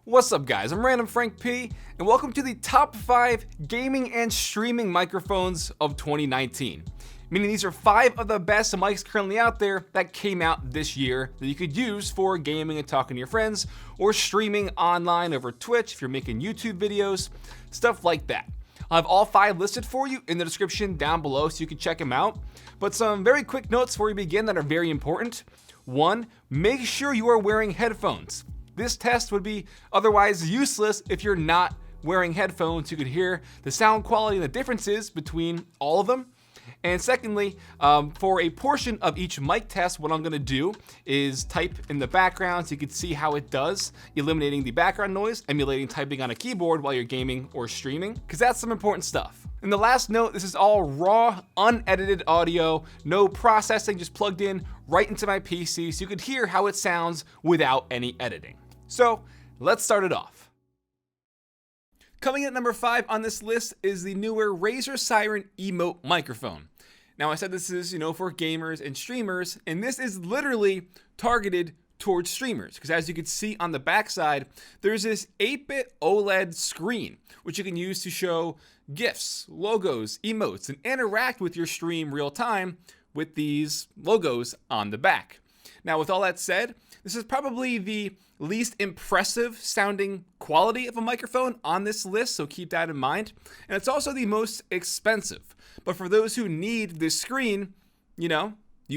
What's up guys, I'm Random Frank P, and welcome to the top 5 gaming and streaming microphones of 2019. Meaning these are 5 of the best mics currently out there that came out this year that you could use for gaming and talking to your friends, or streaming online over Twitch if you're making YouTube videos, stuff like that. I'll have all 5 listed for you in the description down below so you can check them out. But some very quick notes before we begin that are very important. 1, make sure you are wearing headphones. This test would be otherwise useless if you're not wearing headphones. You could hear the sound quality and the differences between all of them. And secondly, for a portion of each mic test, what I'm gonna do is type in the background so you can see how it does, eliminating the background noise, emulating typing on a keyboard while you're gaming or streaming, because that's some important stuff. And the last note, this is all raw, unedited audio, no processing, just plugged in right into my PC so you could hear how it sounds without any editing. So let's start it off. Coming in at number 5 on this list is the newer Razer Siren emote microphone. Now I said this is, for gamers and streamers, and this is literally targeted towards streamers, because as you can see on the backside, there's this 8-bit OLED screen, which you can use to show GIFs, logos, emotes, and interact with your stream real time with these logos on the back. Now with all that said, this is probably the least impressive sounding quality of a microphone on this list, so keep that in mind. And it's also the most expensive. But for those who need this screen, you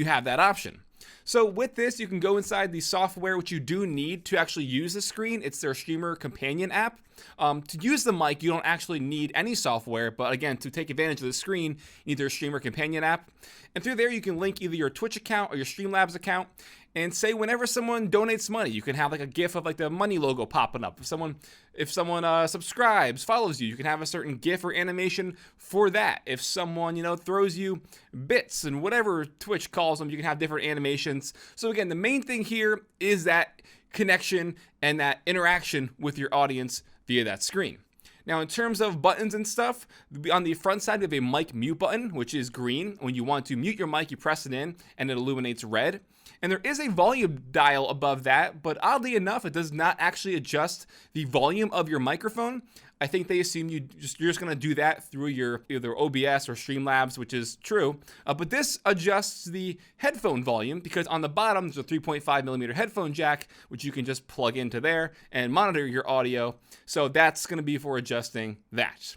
have that option. So with this, you can go inside the software, which you do need to actually use the screen. It's their streamer companion app. To use the mic, you don't actually need any software, but again, to take advantage of the screen, you need their streamer companion app. And through there, you can link either your Twitch account or your Streamlabs account, and say whenever someone donates money, you can have like a GIF of like the money logo popping up. If someone subscribes, follows you, you can have a certain GIF or animation for that. If someone, throws you bits and whatever Twitch calls them, you can have different animations. So again, the main thing here is that connection and that interaction with your audience via that screen. Now, in terms of buttons and stuff, on the front side, we have a mic mute button, which is green. When you want to mute your mic, you press it in and it illuminates red. And there is a volume dial above that, but oddly enough, it does not actually adjust the volume of your microphone. I think they assume you're just going to do that through your either OBS or Streamlabs, which is true. But this adjusts the headphone volume because on the bottom, there's a 3.5mm headphone jack, which you can just plug into there and monitor your audio. So that's going to be for adjusting that.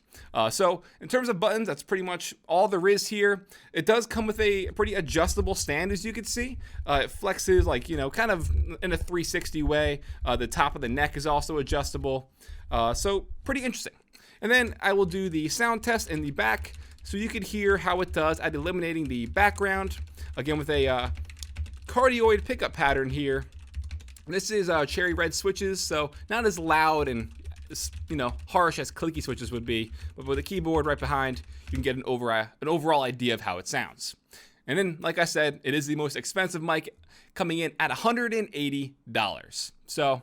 So in terms of buttons, that's pretty much all there is here. It does come with a pretty adjustable stand, as you can see. It flexes like, kind of in a 360 way. The top of the neck is also adjustable. So pretty interesting. And then I will do the sound test in the back so you could hear how it does at eliminating the background. Again, with a cardioid pickup pattern here. This is cherry red switches, so not as loud and harsh as clicky switches would be, but with a keyboard right behind, you can get an overall idea of how it sounds. And then, like I said, it is the most expensive mic, coming in at $180. So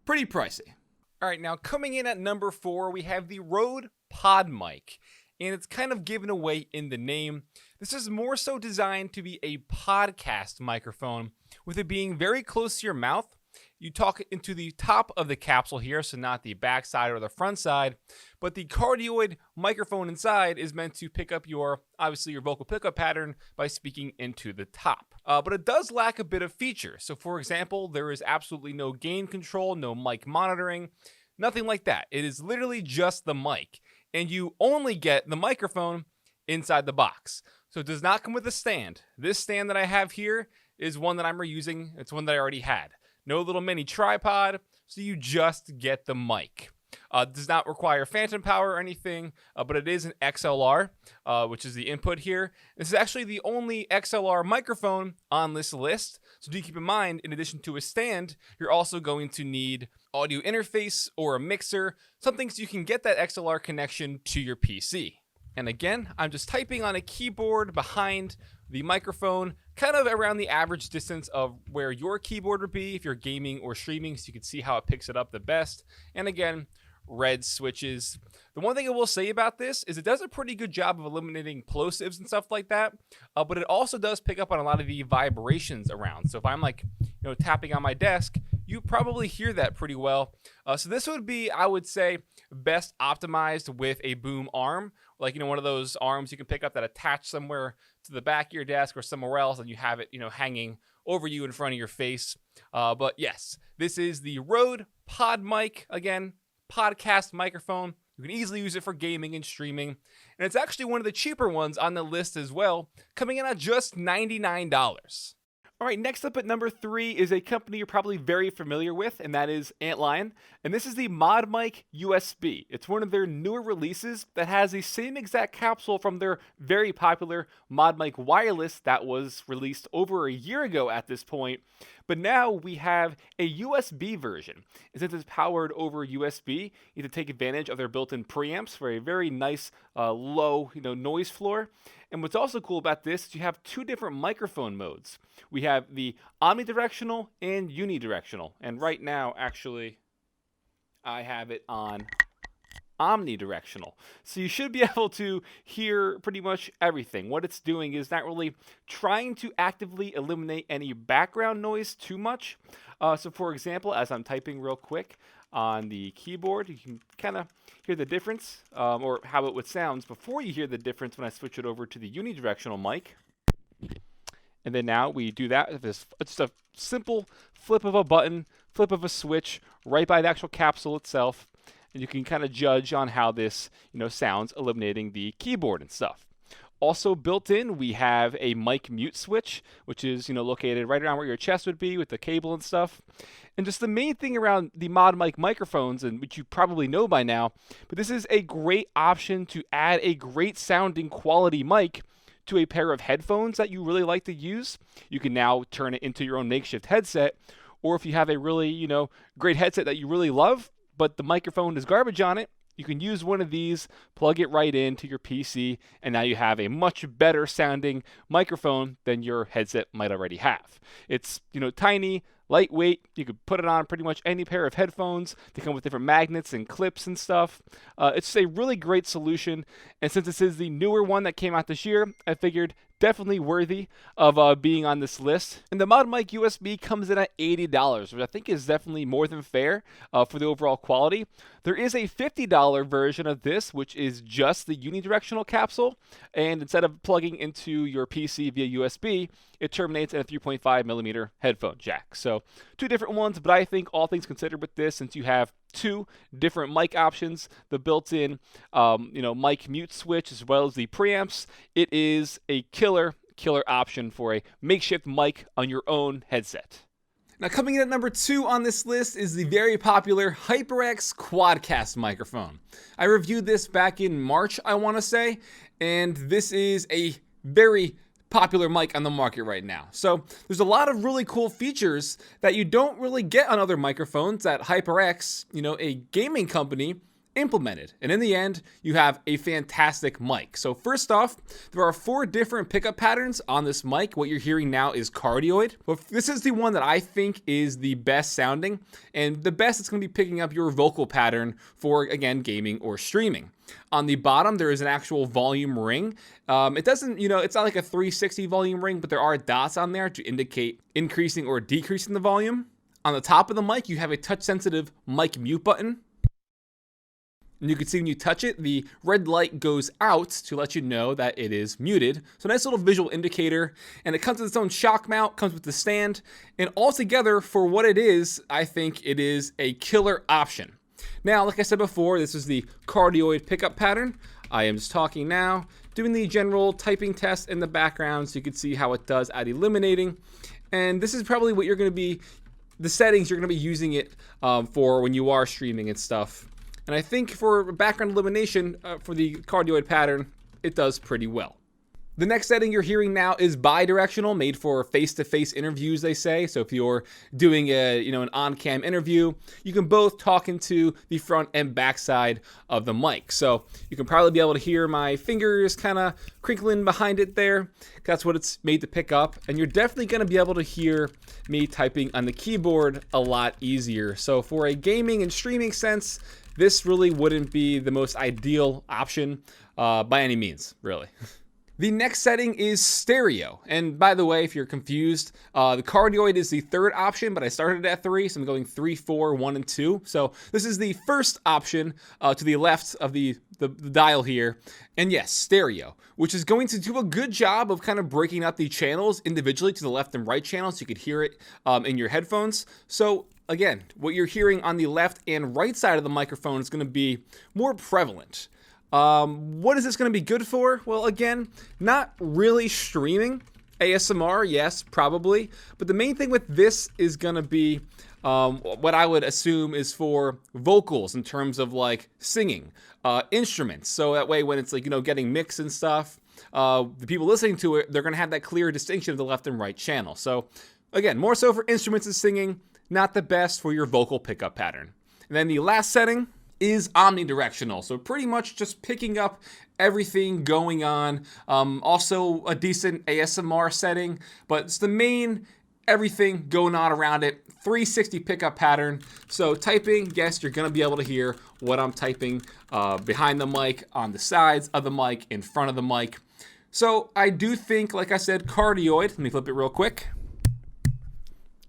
pretty pricey. All right, now coming in at number 4, we have the Rode PodMic, and it's kind of given away in the name. This is more so designed to be a podcast microphone, with it being very close to your mouth. You talk into the top of the capsule here, so not the back side or the front side, but the cardioid microphone inside is meant to pick up obviously your vocal pickup pattern by speaking into the top. But it does lack a bit of feature. So for example, there is absolutely no gain control, no mic monitoring, nothing like that. It is literally just the mic, and you only get the microphone inside the box. So it does not come with a stand. This stand that I have here is one that I'm reusing. It's one that I already had. No little mini tripod, so you just get the mic. It does not require phantom power or anything, but it is an XLR, which is the input here. This is actually the only XLR microphone on this list, so do keep in mind, in addition to a stand, you're also going to need audio interface or a mixer, something so you can get that XLR connection to your PC. And again, I'm just typing on a keyboard behind the microphone, kind of around the average distance of where your keyboard would be if you're gaming or streaming, so you can see how it picks it up the best. And again, red switches. The one thing I will say about this is it does a pretty good job of eliminating plosives and stuff like that, but it also does pick up on a lot of the vibrations around. So if I'm tapping on my desk, you you probably hear that pretty well. So this would be, I would say, best optimized with a boom arm, like, one of those arms you can pick up that attach somewhere to the back of your desk or somewhere else, and you have it, hanging over you in front of your face. But yes, this is the Rode PodMic, again, podcast microphone. You can easily use it for gaming and streaming. And it's actually one of the cheaper ones on the list as well, coming in at just $99. All right, next up at number 3 is a company you're probably very familiar with, and that is Antlion. And this is the ModMic USB. It's one of their newer releases that has the same exact capsule from their very popular ModMic Wireless that was released over a year ago at this point. But now we have a USB version. And since it's powered over USB, you have to take advantage of their built-in preamps for a very nice low noise floor. And what's also cool about this is you have 2 different microphone modes. We have the omnidirectional and unidirectional. And right now, actually, I have it on omnidirectional. So you should be able to hear pretty much everything. What it's doing is not really trying to actively eliminate any background noise too much. So for example, as I'm typing real quick on the keyboard, you can kind of hear the difference, or how it would sound before you hear the difference when I switch it over to the unidirectional mic. And then now we do that with this, just a simple flip of a button, flip of a switch right by the actual capsule itself. And you can kind of judge on how this, sounds, eliminating the keyboard and stuff. Also built in, we have a mic mute switch, which is, located right around where your chest would be with the cable and stuff. And just the main thing around the ModMic microphones, and which you probably know by now, but this is a great option to add a great sounding quality mic to a pair of headphones that you really like to use. You can now turn it into your own makeshift headset, or if you have a really, great headset that you really love, but the microphone is garbage on it, you can use one of these, plug it right into your PC, and now you have a much better sounding microphone than your headset might already have. It's, tiny, lightweight. You could put it on pretty much any pair of headphones. They come with different magnets and clips and stuff. It's a really great solution, and since this is the newer one that came out this year, I figured definitely worthy of being on this list. And the ModMic USB comes in at $80, which I think is definitely more than fair for the overall quality. There is a $50 version of this, which is just the unidirectional capsule, and instead of plugging into your PC via USB, it terminates in a 3.5 millimeter headphone jack. So 2 different ones, but I think all things considered with this, since you have 2 different mic options, the built-in mic mute switch as well as the preamps, it is a killer option for a makeshift mic on your own headset. Now coming in at number 2 on this list is the very popular HyperX QuadCast microphone. I reviewed this back in March, I want to say, and this is a very popular mic on the market right now. So there's a lot of really cool features that you don't really get on other microphones that HyperX, a gaming company, implemented. And in the end, you have a fantastic mic. So first off, there are 4 different pickup patterns on this mic. What you're hearing now is cardioid. But this is the one that I think is the best sounding, and the best it's going to be picking up your vocal pattern for, again, gaming or streaming. On the bottom, there is an actual volume ring. It doesn't, it's not like a 360 volume ring, but there are dots on there to indicate increasing or decreasing the volume. On the top of the mic, you have a touch-sensitive mic mute button. And you can see when you touch it, the red light goes out to let you know that it is muted. So nice little visual indicator, and it comes with its own shock mount, comes with the stand, and altogether for what it is, I think it is a killer option. Now, like I said before, this is the cardioid pickup pattern. I am just talking now, doing the general typing test in the background so you can see how it does at eliminating. And this is probably what you're going to be, the settings you're going to be using it for when you are streaming and stuff. And I think for background elimination for the cardioid pattern, it does pretty well. The next setting you're hearing now is bi-directional, made for face-to-face interviews, they say. So if you're doing an on-cam interview, you can both talk into the front and back side of the mic. So you can probably be able to hear my fingers kind of crinkling behind it there. That's what it's made to pick up. And you're definitely going to be able to hear me typing on the keyboard a lot easier. So for a gaming and streaming sense, this really wouldn't be the most ideal option by any means, really. The next setting is stereo. And by the way, if you're confused, the cardioid is the third option, but I started at 3, so I'm going 3, 4, 1, and 2. So this is the first option to the left of the dial here. And yes, stereo, which is going to do a good job of kind of breaking out the channels individually to the left and right channels so you could hear it in your headphones. So again, what you're hearing on the left and right side of the microphone is going to be more prevalent. What is this going to be good for? Well, again, not really streaming. ASMR, yes, probably. But the main thing with this is going to be what I would assume is for vocals in terms of like singing, instruments. So that way when it's like, getting mixed and stuff, the people listening to it, they're going to have that clear distinction of the left and right channel. So again, more so for instruments and singing, not the best for your vocal pickup pattern. And then the last setting is omnidirectional, so pretty much just picking up everything going on. Also a decent ASMR setting, but it's the main everything going on around it. 360 pickup pattern. So typing, yes, you're gonna be able to hear what I'm typing behind the mic, on the sides of the mic, in front of the mic. So I do think, like I said, cardioid. Let me flip it real quick.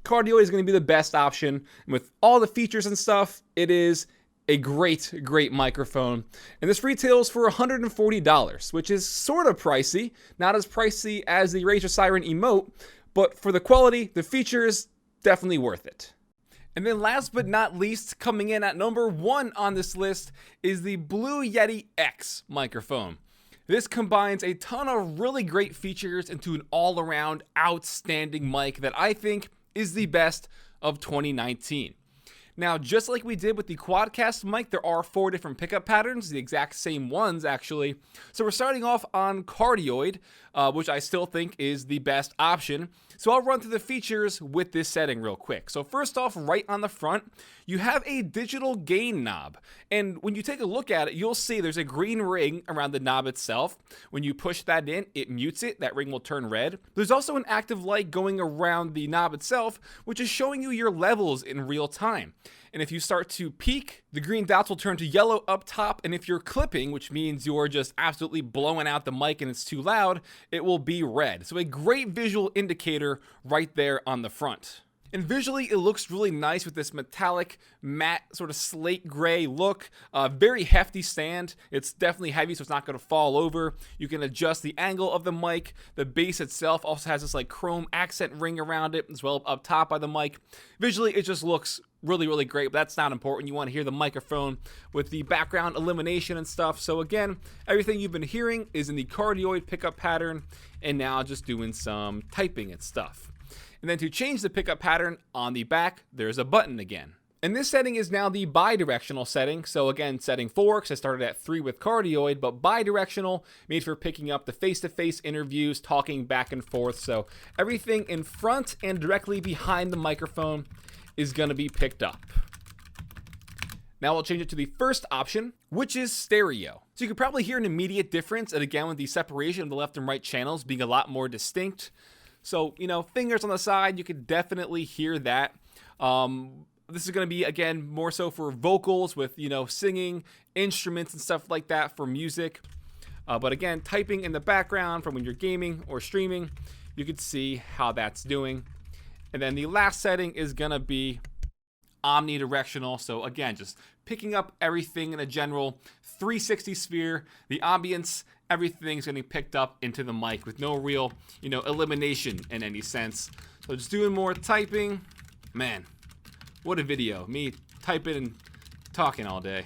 Cardioid is going to be the best option. And with all the features and stuff, it is a great microphone. And this retails for $140, which is sort of pricey. Not as pricey as the Razer Siren Emote, but for the quality, the features, definitely worth it. And then last but not least, coming in at number 1 on this list is the Blue Yeti X microphone. This combines a ton of really great features into an all-around outstanding mic that I think is the best of 2019. Now, just like we did with the QuadCast mic, there are 4 different pickup patterns, the exact same ones actually. So we're starting off on cardioid, which I still think is the best option. So I'll run through the features with this setting real quick. So first off, right on the front, you have a digital gain knob. And when you take a look at it, you'll see there's a green ring around the knob itself. When you push that in, it mutes it. That ring will turn red. There's also an active light going around the knob itself, which is showing you your levels in real time. And if you start to peak, the green dots will turn to yellow up top. And if you're clipping, which means you're just absolutely blowing out the mic and it's too loud, it will be red. So a great visual indicator right there on the front. And visually, it looks really nice with this metallic, matte, sort of slate gray look. Very hefty stand. It's definitely heavy, so it's not going to fall over. You can adjust the angle of the mic. The base itself also has this like chrome accent ring around it, as well up top by the mic. Visually, it just looks really great, but that's not important. You want to hear the microphone with the background elimination and stuff. So again, everything you've been hearing is in the cardioid pickup pattern, and now just doing some typing and stuff. And then to change the pickup pattern on the back, there's a button again. And this setting is now the bi-directional setting. So again, setting 4, because I started at 3 with cardioid, but bi-directional, made for picking up the face-to-face interviews, talking back and forth. So everything in front and directly behind the microphone is going to be picked up. Now I'll change it to the first option, which is stereo. So you can probably hear an immediate difference, and again with the separation of the left and right channels being a lot more distinct. So, fingers on the side, you could definitely hear that. This is going to be, again, more so for vocals with, singing, instruments and stuff like that for music. But again, typing in the background from when you're gaming or streaming, you can see how that's doing. And then the last setting is going to be omnidirectional. So again, just picking up everything in a general 360 sphere, the ambience, everything's getting picked up into the mic with no real, elimination in any sense. So just doing more typing. Man, what a video. Me typing and talking all day.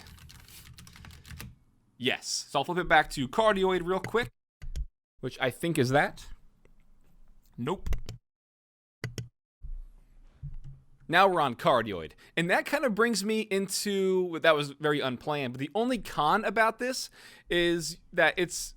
Yes. So I'll flip it back to cardioid real quick, which I think is that. Nope. Now we're on cardioid. And that kind of brings me into, that was very unplanned, but the only con about this is that it's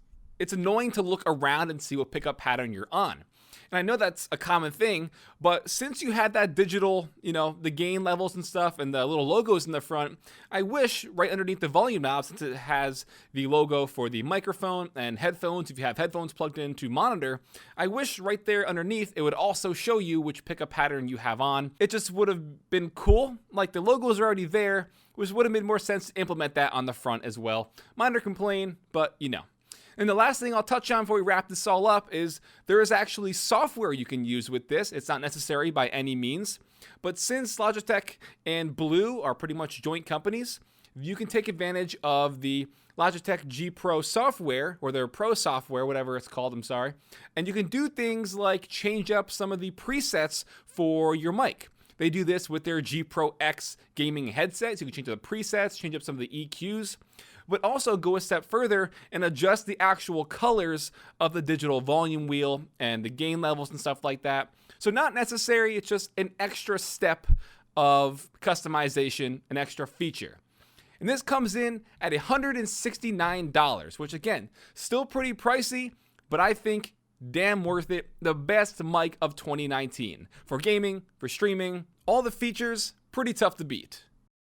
annoying to look around and see what pickup pattern you're on. And I know that's a common thing, but since you had that digital, the gain levels and stuff and the little logos in the front, I wish right underneath the volume knob, since it has the logo for the microphone and headphones, if you have headphones plugged into monitor, I wish right there underneath it would also show you which pickup pattern you have on. It just would have been cool. Like the logos are already there, which would have made more sense to implement that on the front as well. Minor complaint, but And the last thing I'll touch on before we wrap this all up is there is actually software you can use with this. It's not necessary by any means, but since Logitech and Blue are pretty much joint companies, you can take advantage of the Logitech G Pro software, or their Pro software, whatever it's called, I'm sorry, and you can do things like change up some of the presets for your mic. They do this with their G Pro X gaming headsets. You can change up the presets, change up some of the EQs, but also go a step further and adjust the actual colors of the digital volume wheel and the gain levels and stuff like that. So not necessary, it's just an extra step of customization, an extra feature. And this comes in at $169, which again, still pretty pricey, but I think damn worth it. The best mic of 2019. For gaming, for streaming, all the features, pretty tough to beat.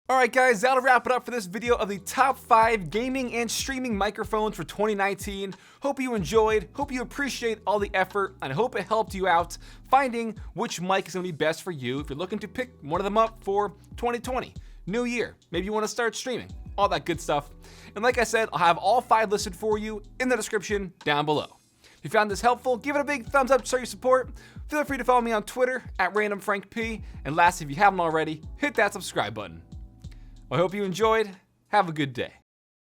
Alright guys, that'll wrap it up for this video of the top 5 gaming and streaming microphones for 2019. Hope you enjoyed, hope you appreciate all the effort, and I hope it helped you out finding which mic is going to be best for you if you're looking to pick one of them up for 2020. New year, maybe you want to start streaming, all that good stuff. And like I said, I'll have all 5 listed for you in the description down below. If you found this helpful, give it a big thumbs up to show your support. Feel free to follow me on Twitter at randomfrankp. And lastly, if you haven't already, hit that subscribe button. I hope you enjoyed. Have a good day.